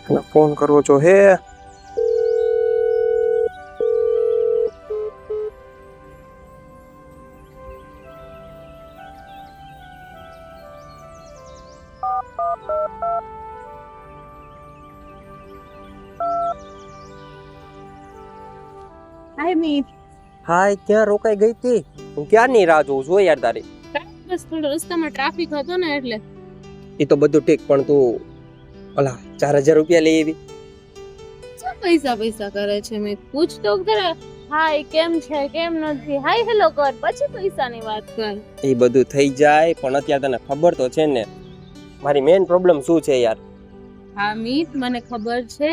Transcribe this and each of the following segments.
Phone કરવો છો હે. હાય મીત. હાય, ક્યાં રોકાઈ ગઈ તી? હું ક્યારની રાહ જોઉં છું યાર તારી. બસ થોડો રસ્તામાં ટ્રાફિક હતો ને એટલે. એ તો બધું ઠીક, પણ તું ઓલા 4000 રૂપિયા લઈ આવી. શું પૈસા કરે છે મીત? પૂછ તો ખરા. હાય કેમ છે કેમ નથી, હાય હેલો કર, પછી પૈસાની વાત કર. એ બધું થઈ જાય, પણ અત્યારે તને ખબર તો છે ને મારી મેઇન પ્રોબ્લેમ શું છે યાર. હા મીત, મને ખબર છે,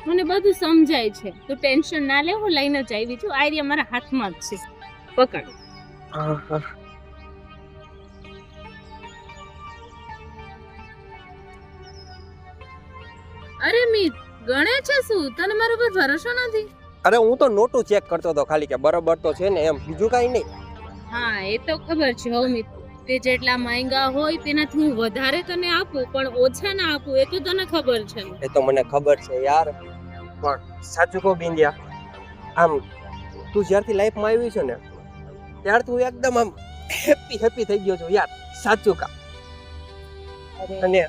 મને બધું સમજાય છે. તું ટેન્શન ના લે, હું લઈને જ આવી છું. આઈડિયા મારા હાથમાં જ છે, પકડ. હા હા. અરે મીત, ગણે છે શું? તને મારા પર ભરોસો નથી? અરે હું તો નોટું ચેક કરતો હતો ખાલી, કે બરોબર તો છે ને, એમ બીજું કાઈ નહીં. હા એ તો ખબર છે હો મીત. તે જેટલા માંગ્યા હોય તેનાથી હું વધારે તને આપું, પણ ઓછા ના આપું, એ તો તને ખબર છે. એ તો મને ખબર છે યાર, પણ સાચું કહું બિંદિયા, આમ તું જ્યારથી લાઈફમાં આવી છે ને ત્યાર તું એકદમ આમ હેપી થઈ ગયો છો યાર, સાચું કા. અને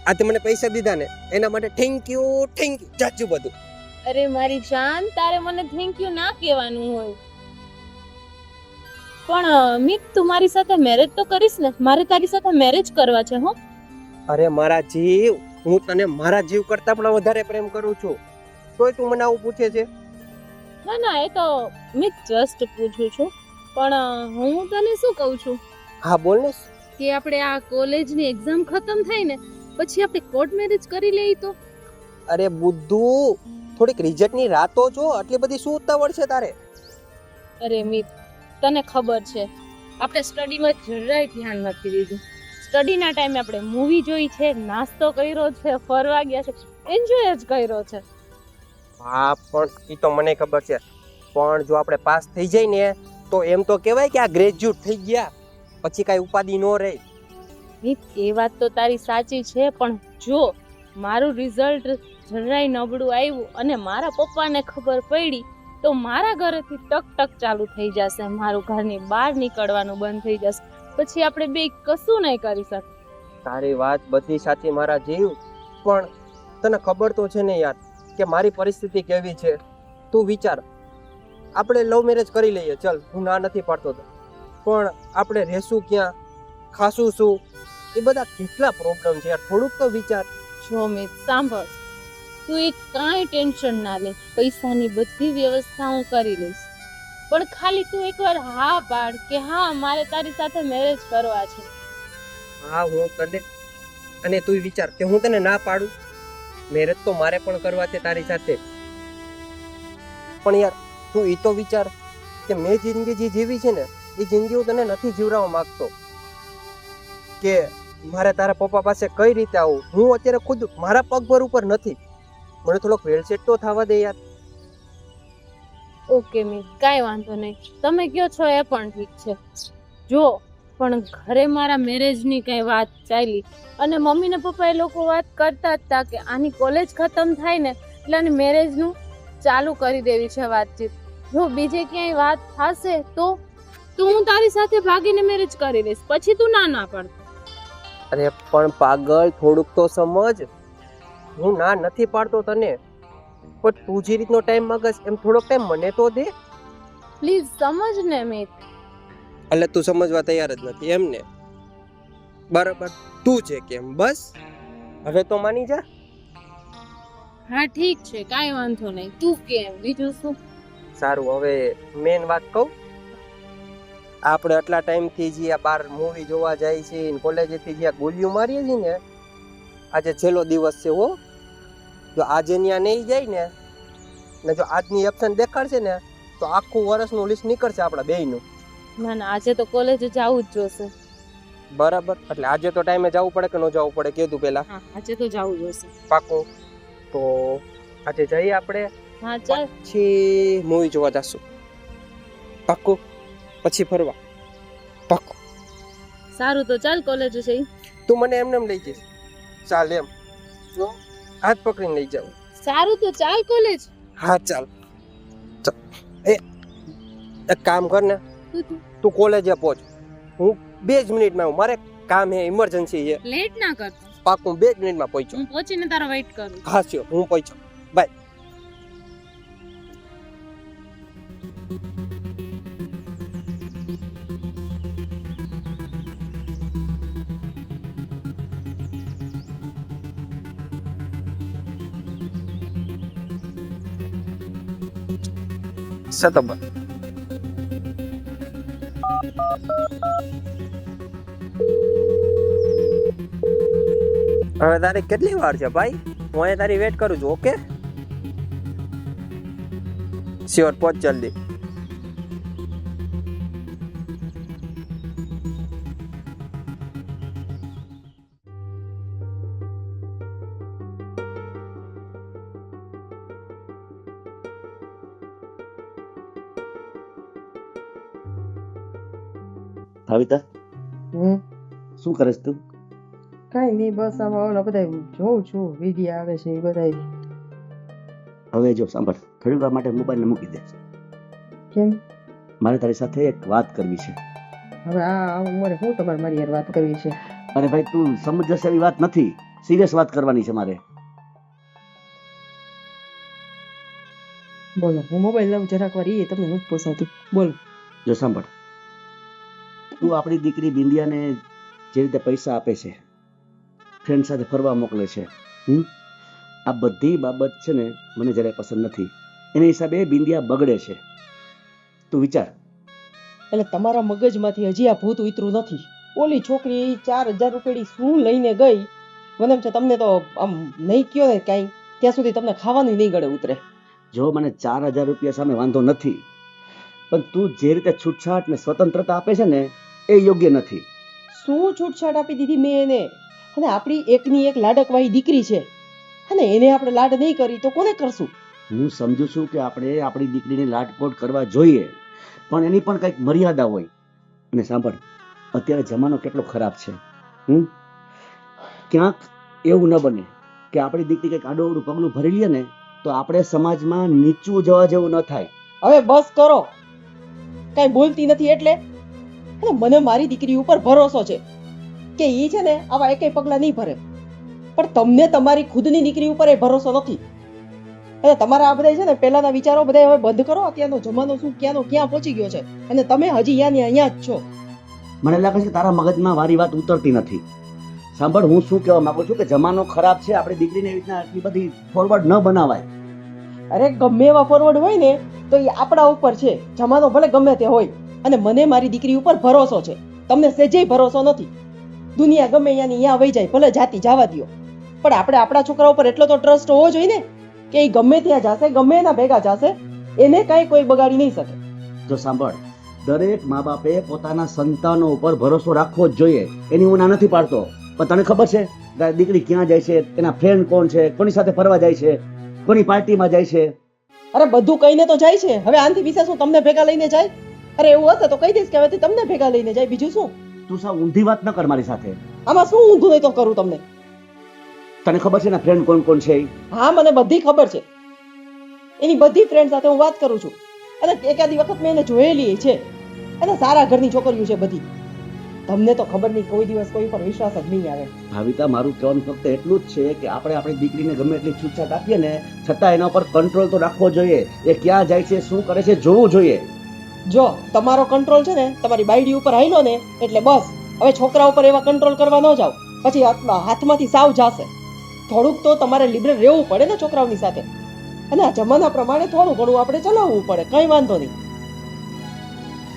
આ તે મને પૈસા દીધા ને એના માટે થેન્ક યુ જાજુ બધું. અરે મારી જાન, તારે મને થેન્ક યુ ના કહેવાનું હોય. પણ મિત, તું મારી સાથે મેરેજ તો કરીશ ને? મારે તારી સાથે મેરેજ કરવા છે હો. અરે મારા જીવ, હું તને મારા જીવ કરતા પણ વધારે પ્રેમ કરું છું, તોય તું મને આવું પૂછે છે? ના એ તો મિત જસ્ટ પૂછું છું. પણ હું તને શું કહું છું હા બોલ ને. કે આપણે આ કોલેજની એક્ઝામ ખતમ થાય ને પછી આપણે કોર્ટ મેરેજ કરી લઈએ તો? અરે બુદ્ધુ, થોડીક રિઝલ્ટની રાતો જો, આટલી બધી શું ઉતાવળ છે તારે? અરે મિત, તને ખબર છે આપણે સ્ટડીમાં જરાય ધ્યાન નથી દીધું. સ્ટડીના ટાઈમે આપણે મૂવી જોઈ છે, નાસ્તો કર્યો છે, ફરવા ગયા છે, એન્જોય જ કર્યો છે. હા પણ એ તો મને ખબર છે, પણ જો આપણે પાસ થઈ જાય ને તો એમ તો કહેવાય કે આ ગ્રેજ્યુએટ થઈ ગયા, પછી કાંઈ ઉપાધિ ન રહે. મિત, એ વાત તો તારી સાચી છે, પણ જો મારું રિઝલ્ટ જરાય નબળું આવ્યું અને મારા પપ્પાને ખબર પડી તો મારા ઘરેથી ટક ચાલુ થઈ જશે, મારું ઘરની બહાર નીકળવાનું બંધ થઈ જશે, પછી આપણે બે કશું નહીં કરી શકીએ. તારી વાત બધી સાચી મારા જીવ, પણ તને ખબર તો છે ને યાર કે મારી પરિસ્થિતિ કેવી છે. તું વિચાર, આપણે લવ મેરેજ કરી લઈએ, ચલ હું ના નથી પાડતો તો, પણ આપણે રહેશું ક્યાં, ખાશું શું, એ બધા કેટલા પ્રોબ્લેમ છે યાર, થોડુંક તો વિચાર. જો મિત સાંભળ, તું એક કાંઈ ટેન્શન ના લે, પૈસાની બધી વ્યવસ્થા હું કરી લઈશ, પણ ખાલી તું એકવાર હા પાડ કે હા મારે તારી સાથે મેરેજ કરવા છે. હા હું તને, અને તું વિચાર કે હું તને ના પાડું? મેરેજ તો મારે પણ કરવા છે તારી સાથે, પણ યાર તું એ તો વિચાર કે મેં જિંદગી જે જીવી છે ને એ જિંદગી હું તને નથી જીવડાવવા માંગતો. કે મારે તારા પપ્પા પાસે કઈ રીતે આવું, હું અત્યારે ખુદ મારા પગ ઉપર નથી, મને થોડોક વેલસેટ તો થવા દે યાર. ઓકે મિત, કાંઈ વાંધો નહીં, તમે કયો છો એ પણ ઠીક છે. જો પણ ઘરે મારા મેરેજની કઈ વાત ચાલી અને મમ્મી ને પપ્પા એ લોકો વાત કરતા હતા કે આની કોલેજ ખતમ થાય ને એટલે આની મેરેજનું ચાલુ કરી દેવી છે વાતચીત. જો બીજે ક્યાંય વાત થશે તો હું તારી સાથે ભાગીને મેરેજ કરી લઈશ, પછી તું ના પડ. અરે પણ પાગલ, થોડુંક તો સમજ, હું ના નથી પાડતો તને, પણ તું જે રીતનો ટાઈમ માંગસ એમ થોડોક ટાઈમ મને તો દે. પ્લીઝ સમજ ને મિત. એટલે તું સમજવા તૈયાર જ નથી એમ ને? બરાબર, તું છે કેમ, બસ હવે તો માની જા. હા ઠીક છે, કાંઈ વાંધો નહીં, તું કેમ, બીજું શું? સારું, હવે મેન વાત કહું, આપણે આટલા ટાઈમથી જે આ બાર મૂવી જોવા જાય છે, કોલેજેથી જે ગોલીઓ મારીએ છીએ ને, આજે છેલ્લો દિવસ છે હો. જો આજે ત્યાં નહીં જાય ને જો આજની એબસન્ટ દેખાડશે ને તો આખું વર્ષનું લિસ્ટ નીકળશે આપણા બેયનું. ના આજે તો કોલેજ જવું જ જોશે. બરાબર, એટલે આજે તો ટાઈમે જવું પડે કે ન જવું પડે કીધું પેલા? હા આજે તો જવું જોશે. પાકું, તો આજે જઈએ આપણે. હા ચાલ. પછી મૂવી જોવા જશું. પાકું, પછી ફરવા. પાકું. સારું તો ચાલ કોલેજ જઈ. તું મને એમને લઈ જઈશ? ચાલ એમ. હાથ પકડીને લઈ જાઉં. સારું તો ચાલ કોલેજ. હા ચાલ. એક કામ કર ને, તું કોલેજે પહોંચ. હું 2 જ મિનિટમાં આવું. મારે કામ હે, ઇમરજન્સી છે. લેટ ના કર. પાકું 2 જ મિનિટમાં પહોંચું. હું પહોંચીને તારો વેઇટ કરું. હા સ્યોર, હું પહોંચ્યો. બાય. સતબ હવે તારી કેટલી વાર છે ભાઈ? હું અહીંયા તારી વેટ કરું છું. ઓકે શ્યોર, પહોંચ જલ્દી. ભાવિતા, શું કરે તું? કઈ નહીં, બસ આમાં ઓલા બધા જોઉં છું, વિડીયો આવે છે એ બધા. હવે જો સાંભળ, થોડી વાર માટે મોબાઈલને મૂકી દે. કેમ? મારે તારી સાથે એક વાત કરવી છે. હવે આ ઉંમરે હું તમારે મારી યાર વાત કરવી છે? અરે ભાઈ, તું સમજ જશે એવી વાત નથી, સિરિયસ વાત કરવાની છે મારે. બોલો. હું મોબાઈલ લઉં જરાક વાર, એ તમને નથી પોસાતું. બોલો. જો સાંભળ, તું આપણી દીકરી બિંદિયાને જે રીતે પૈસા આપે છે, ફ્રેન્ડ સાથે ફરવા મોકલે છે, આ બધી બાબત છે ને મને જરાય પસંદ નથી. એના હિસાબે બિંદિયા બગડે છે. તું વિચાર. એટલે તમારા મગજમાંથી હજી આ ભૂત ઉતરું નથી. ઓલી છોકરી 4000 રૂપિયાની શું લઈને ગઈ, મને એમ છે તમને તો આમ નહીં કયો ને કાંઈ, ત્યાં સુધી તમને ખાવાનું નહીં ગળે ઉતરે. જો મને 4000 રૂપિયા સામે વાંધો નથી, પણ તું જે રીતે છૂટછાટ ને સ્વતંત્રતા આપે છે ને એ યોગ્ય નથી. શું છૂટછાટ આપી દીધી મેં એને? અને આપણી એકની એક લાડકવાળી દીકરી છે, અને એને આપણે લાડ નહીં કરી તો કોને કરશું? હું સમજુ છું કે આપણે આપણી દીકરીને લાડકોડ કરવા જોઈએ, પણ એની પણ કંઈક મર્યાદા હોય. અને સાંભળ, અત્યારે જમાનો કેટલો ખરાબ છે. ક્યાંક એવું ન બને કે આપણી દીકરી કંઈક આડોઅવળું પગલું ભરી લે ને તો આપણે સમાજમાં નીચું જવા જેવું ન થાય. હવે બસ કરો, કઈ બોલતી નથી એટલે. અને મને મારી દીકરી ઉપર ભરોસો છે કે ઈ છે ને આવા એકેય પગલા નહીં ભરે, પણ તમને તમારી ખુદની દીકરી ઉપર એ ભરોસો નથી. અને તમારા આ બધા છે ને પહેલાના વિચારો બધા હવે બંધ કરો. અત્યારનો જમાનો શું ક્યાંનો ક્યાં પહોંચી ગયો છે, અને તમે હજી અહીંયા જ છો. મને લાગે છે કે તારા મગજમાં વારી વાત ઉતરતી નથી. સાંભળ, હું શું કહેવા માંગુ છું કે જમાનો ખરાબ છે, આપણી દીકરીને એવી રીતના આટલી બધી ફોરવર્ડ ન બનાવાય. અરે ગમે એવા ફોરવર્ડ હોય ને તો એ આપણા ઉપર છે. જમાનો ભલે ગમે તે હોય, અને મને મારી દીકરી ઉપર ભરોસો છે. તમને સેજેય ભરોસો નથી. દુનિયા ગમે અહીંયાની અહીંયા વહી જાય, ભલે જાતી જવા દ્યો, પણ આપણે આપણા છોકરા ઉપર એટલો તો ટ્રસ્ટ હોવો જોઈએ ને કે એ ગમે ત્યાં જશે, ગમે એના ભેગા જશે, એને કાંઈ કોઈ બગાડી નહીં શકે. જો સાંભળ, દરેક મા બાપે પોતાના સંતાનો ઉપર ભરોસો રાખવો જ જોઈએ. એની હું ના નથી પાડતો, પણ તને ખબર છે તારી દીકરી ક્યાં જાય છે, એના ફ્રેન્ડ કોણ છે, કોની સાથે ફરવા જાય છે, કોની પાર્ટીમાં જાય છે? અરે બધું કહીને તો જાય છે. હવે આનથી વિશેષ હું તમને ભેગા લઈને જાય? અરે એવું હશે તો કહી દઈશ કે હવેથી તમને ભેગા લઈને જાય, બીજું શું? તું સાવ ઊંધી વાત ન કર મારી સાથે. આમાં શું ઊંધું નહીં તો કરું તમને? તને ખબર છે એના ફ્રેન્ડ કોણ કોણ છે? હા, મને બધી ખબર છે. એની બધી ફ્રેન્ડ સાથે હું વાત કરું છું, અને એકાદી વખત મેં એને જોયેલી છે. અને સારા ઘરની છોકરીઓ છે બધી. તમને તો ખબર નહીં, કોઈ દિવસ કોઈ પર વિશ્વાસ જ નહીં આવે. ભાવિતા, મારું કહેવાનું ફક્ત એટલું જ છે કે આપણે આપણી દીકરીને ગમે એટલી છૂટછાટ આપીએ ને, છતાં એના ઉપર કંટ્રોલ તો રાખવો જોઈએ. એ ક્યાં જાય છે, શું કરે છે, જોવું જોઈએ. જો તમારો કંટ્રોલ છે ને તમારી બાયડી ઉપર હાલ્યો ને એટલે બસ. હવે છોકરા ઉપર એવા કંટ્રોલ કરવા ન જાઓ, પછી હાથમાંથી સાવ જાશે. થોડુંક તો તમારે લિબરલ રહેવું પડે ને છોકરાઓની સાથે. અને આ જમાના પ્રમાણે થોડું ઘણું આપણે ચલાવવું પડે, કઈ વાંધો નહીં.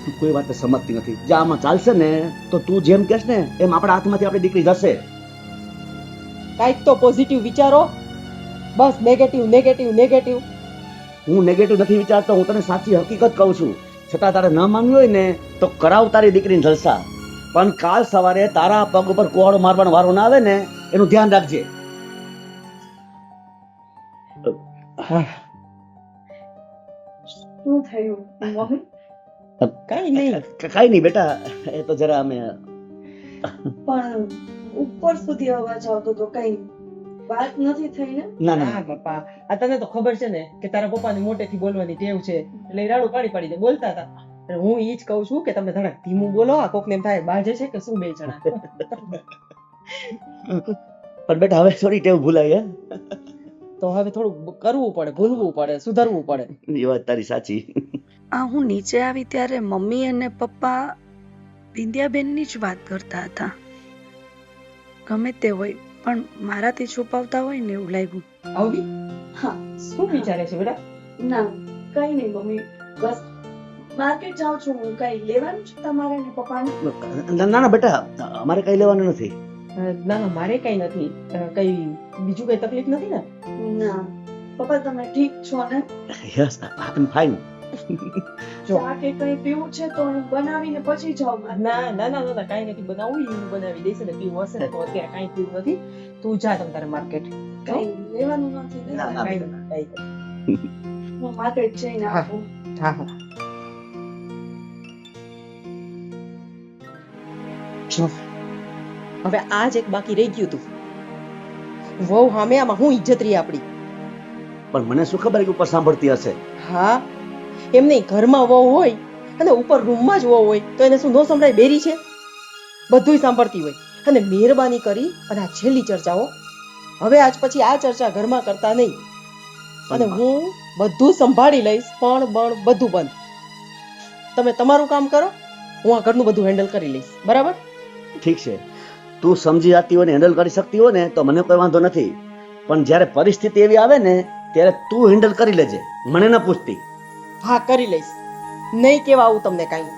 તું કોઈ વાત સમજતી નથી. જો આમાં ચાલશે ને તો તું જેમ કહેશ ને એમ આપણા હાથમાંથી આપણી દીકરી જશે. કાંઈક તો પોઝિટિવ વિચારો. બસ નેગેટિવ નેગેટિવ નેગેટિવ. હું નેગેટિવ નથી વિચારતો, હું તને સાચી હકીકત કહું છું. છતાં તારે ન માનવું હોય ને તો કરાવ તારી દીકરીને જલસા, પણ કાલ સવારે તારા પગ ઉપર કુવાડો મારવાનો વારો ના આવે ને એનું ધ્યાન રાખજે. શું થયું? કઈ નહીં. કઈ નહીં બેટા, એ તો જરા અમે પણ ઉપર સુધી અવાજ આવતો તો કઈ વાત નથી થઈ ને? ના ના હા પપ્પા, આ તને તો ખબર છે ને કે તારા પપ્પાને મોટેથી બોલવાની ટેવ છે, એટલે એ રાડું પાડી પાડીને બોલતા હતા. અને હું ઈ જ કહું છું કે તમે થોડાક ધીમું બોલો, આ કોકને એમ થાય બાજે છે કે શું બે જણા. પણ બેટા હવે થોડી ટેવ ભૂલાય તો હવે થોડું કરવું પડે, ભૂલવું પડે, સુધારવું પડે. એ વાત તારી સાચી. આ હું નીચે આવી ત્યારે મમ્મી અને પપ્પા વિંધ્યાબેનની જ વાત કરતા હતા. ગમે તે હોય પણ મારાથી છુપાવતા હોય ને એવું લાગ્યું. આવી હા. શું વિચારે છે બેટા? ના કઈ નહીં મમ્મી, બસ માર્કેટ જાઉં છું હું. કઈ લેવાનું છે તમારે ને પપ્પાને? ના ના બેટા, અમારે કઈ લેવાનું નથી. ના ના, મારે કઈ નથી. કઈ બીજું કઈ તકલીફ નથી ને? ના પપ્પા તમે ઠીક છો ને? Yes, I am fine. જો. ચા કે કઈ પીવું છે તો હું બનાવીને પછી જાઉં. ના ના ના ના, કઈ નથી બનાવવું, ઈ હું બનાવી દઈશ. ને પીવું હશે ને તો અત્યારે કઈ પીવું નથી. તું જા તમ તારે માર્કેટ. કઈ લેવાનું નથી ને? ના, ના. હું માર્કેટ જઈને હા. આવું. હા હા. જો હવે આ જ એક બાકી રહી ગયું તું. વહુ સામે આમાં હું ઇજ્જત રહી આપડી. પણ મને શું ખબર કે ઉપર સાંભળતી હશે. હા, એમ નહીં, ઘરમાં વહુ હોય અને ઉપર રૂમમાં જ વહુ હોય તો એને શું નો સંભળાય? બેરી છે, બધુંય સાંભળતી હોય. અને મહેરબાની કરી અને આ છેલ્લી ચર્ચાઓ, હવે આજ પછી આ ચર્ચા ઘરમાં કરતા નહીં. અને હું બધું સંભાળી લઈશ, પણ બધું બંધ. તમે તમારું કામ કરો, હું આ ઘરનું બધું હેન્ડલ કરી લઈશ. બરાબર? ઠીક છે, તું સમજી જાતી હોય ને હેન્ડલ કરી શકતી હોય ને તો મને કોઈ વાંધો નથી. પણ જ્યારે પરિસ્થિતિ એવી આવે ને ત્યારે તું હેન્ડલ કરી લેજે, મને ન પૂછતી. હા, કરી લઈશ. નહીં કેવા આવું તમને કાંઈ.